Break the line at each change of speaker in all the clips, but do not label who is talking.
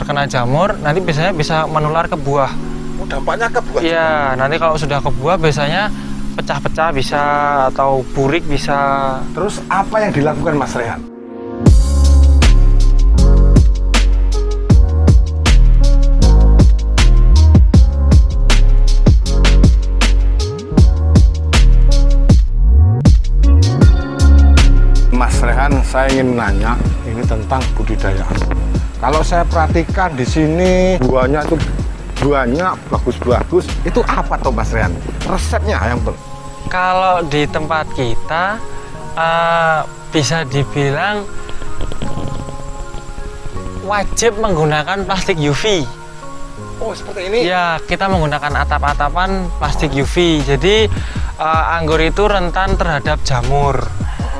terkena jamur, nanti biasanya bisa menular ke buah.
Oh, dampaknya ke buah?
Iya, nanti kalau sudah ke buah biasanya pecah-pecah bisa atau burik bisa.
Terus apa yang dilakukan Mas Rehan? Mas Rehan, saya ingin nanya ini tentang budidaya anggur. Kalau saya perhatikan di sini buahnya itu banyak, bagus-bagus. Itu apa tuh Mas Rehan? Resepnya yang
Kalau di tempat kita bisa dibilang wajib menggunakan plastik UV.
Oh, seperti ini?
Ya, kita menggunakan atap-atapan plastik UV. Jadi anggur itu rentan terhadap jamur,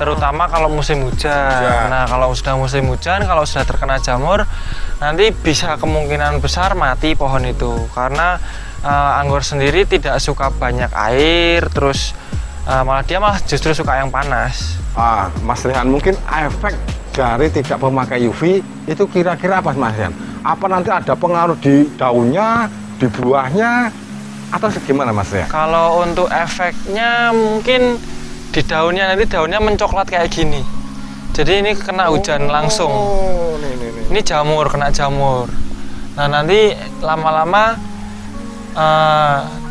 terutama kalau musim hujan. Nah, kalau sudah musim hujan, kalau sudah terkena jamur, nanti bisa kemungkinan besar mati pohon itu. Karena anggur sendiri tidak suka banyak air, terus malah justru suka yang panas.
Mas Rehan, mungkin efek dari tidak memakai UV itu kira-kira apa Mas Rehan? Apa nanti ada pengaruh di daunnya, di buahnya, atau gimana Mas Rehan?
Kalau untuk efeknya mungkin di daunnya, nanti daunnya mencoklat kayak gini. Jadi ini kena hujan langsung. Ini jamur, kena jamur. Nah, nanti lama-lama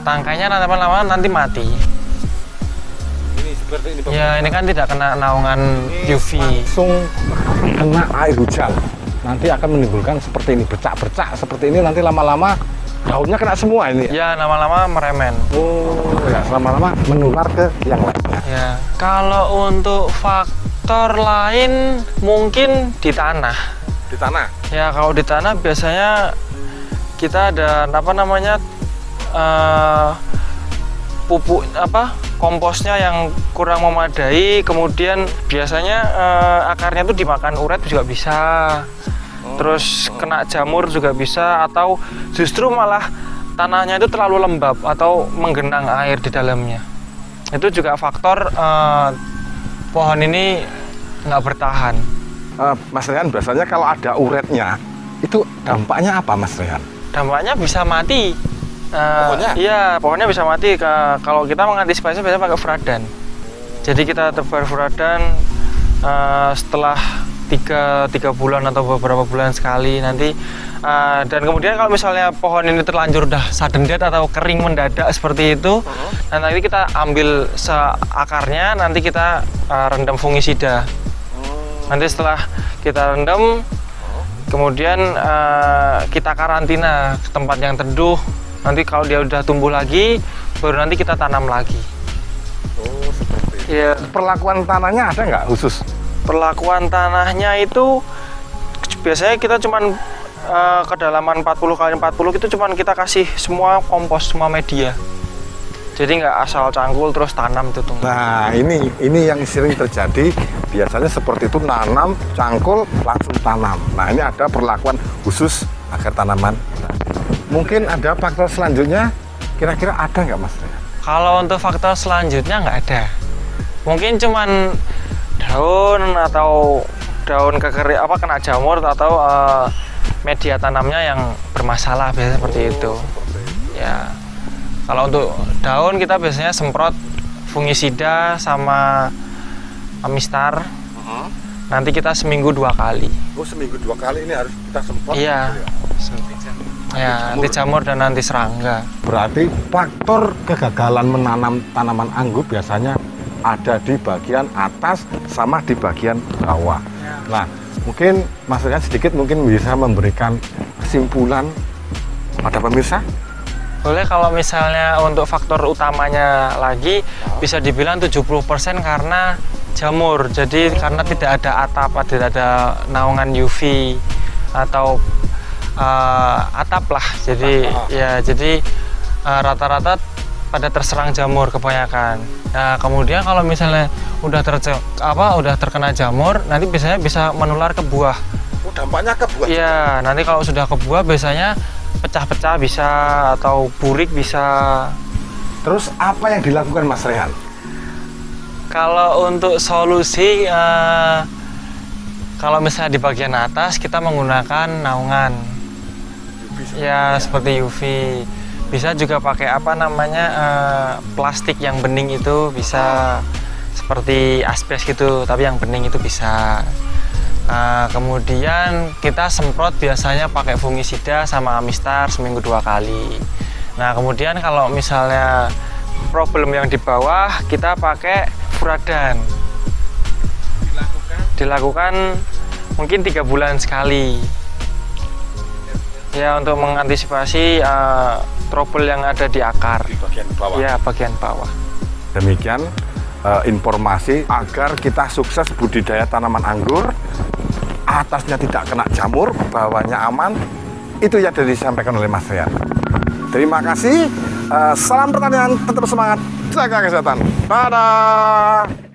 tangkainya lama-lama nanti mati.
Ini seperti ini.
Ya, ini kan tidak kena naungan UV.
Langsung kena air hujan. Nanti akan menimbulkan seperti ini, bercak-bercak seperti ini. Nanti lama-lama daunnya kena semua ini.
Ya, lama-lama meremen.
Oh, ya, lama-lama menular ke yang lainnya.
Ya, kalau untuk faktor lain mungkin di tanah.
Di tanah?
Ya, kalau di tanah biasanya kita ada pupuk komposnya yang kurang memadai, kemudian biasanya akarnya itu dimakan uret juga bisa. Terus kena jamur juga bisa, atau justru malah tanahnya itu terlalu lembab atau menggenang air di dalamnya. Itu juga faktor pohon ini nggak bertahan.
Mas Rehan, biasanya kalau ada uretnya, itu dampaknya apa Mas Rehan?
Dampaknya bisa mati.
Pokoknya?
Iya, pokoknya bisa mati. Kalau kita mengantisipasi biasanya pakai furadan. Jadi kita tebar furadan setelah tiga bulan atau beberapa bulan sekali nanti. Dan kemudian kalau misalnya pohon ini terlanjur udah sudden death atau kering mendadak seperti itu, dan nanti kita ambil akarnya, nanti kita rendam fungisida. Nanti setelah kita rendam, kemudian kita karantina ke tempat yang teduh. Nanti kalau dia udah tumbuh lagi, baru nanti kita tanam lagi.
Oh, seperti itu.
Ya.
Perlakuan tanahnya ada nggak khusus?
Perlakuan tanahnya itu biasanya kita cuman kedalaman 40 x 40 itu cuman kita kasih semua kompos, semua media. Jadi nggak asal cangkul terus tanam itu tuh.
Nah, ini yang sering terjadi. Biasanya seperti itu, nanam, cangkul, langsung tanam. Nah, ini ada perlakuan khusus agar tanaman. Mungkin ada faktor selanjutnya, kira-kira ada nggak Mas?
Kalau untuk faktor selanjutnya nggak ada. Mungkin cuman daun atau daun kena jamur atau media tanamnya yang bermasalah, biasanya seperti itu. Ya. Kalau untuk daun kita biasanya semprot fungisida sama Amistar. Nanti kita seminggu 2 kali.
Oh, seminggu 2 kali ini harus kita semprot?
Iya. Ya, anti jamur dan anti serangga.
Berarti faktor kegagalan menanam tanaman anggur biasanya ada di bagian atas sama di bagian bawah. Nah, mungkin Mas Rehan sedikit mungkin bisa memberikan kesimpulan pada pemirsa.
Boleh, kalau misalnya untuk faktor utamanya lagi bisa dibilang 70% karena jamur. Jadi karena tidak ada atap, tidak ada naungan UV atau atap lah. Jadi jadi rata-rata pada terserang jamur kebanyakan. Nah, kemudian kalau misalnya udah terkena jamur, nanti biasanya bisa menular ke buah.
Oh, dampaknya ke buah?
Iya, nanti kalau sudah ke buah biasanya pecah-pecah bisa atau burik bisa.
Terus apa yang dilakukan Mas Rehan?
Kalau untuk solusi, kalau misalnya di bagian atas kita menggunakan naungan. Ya seperti UV. Bisa juga pakai apa namanya plastik yang bening itu bisa, seperti asbes gitu, tapi yang bening itu bisa. Kemudian kita semprot biasanya pakai fungisida sama Amistar seminggu 2 kali. Nah kemudian kalau misalnya problem yang di bawah, kita pakai Furadan. Dilakukan mungkin 3 bulan sekali. Ya untuk mengantisipasi trouble yang ada di akar.
Di bagian bawah.
Ya bagian bawah.
Demikian informasi agar kita sukses budidaya tanaman anggur, atasnya tidak kena jamur, bawahnya aman. Itu yang disampaikan oleh Mas Rian. Terima kasih. Salam pertanian, tetap semangat, jaga kesehatan. Dadah.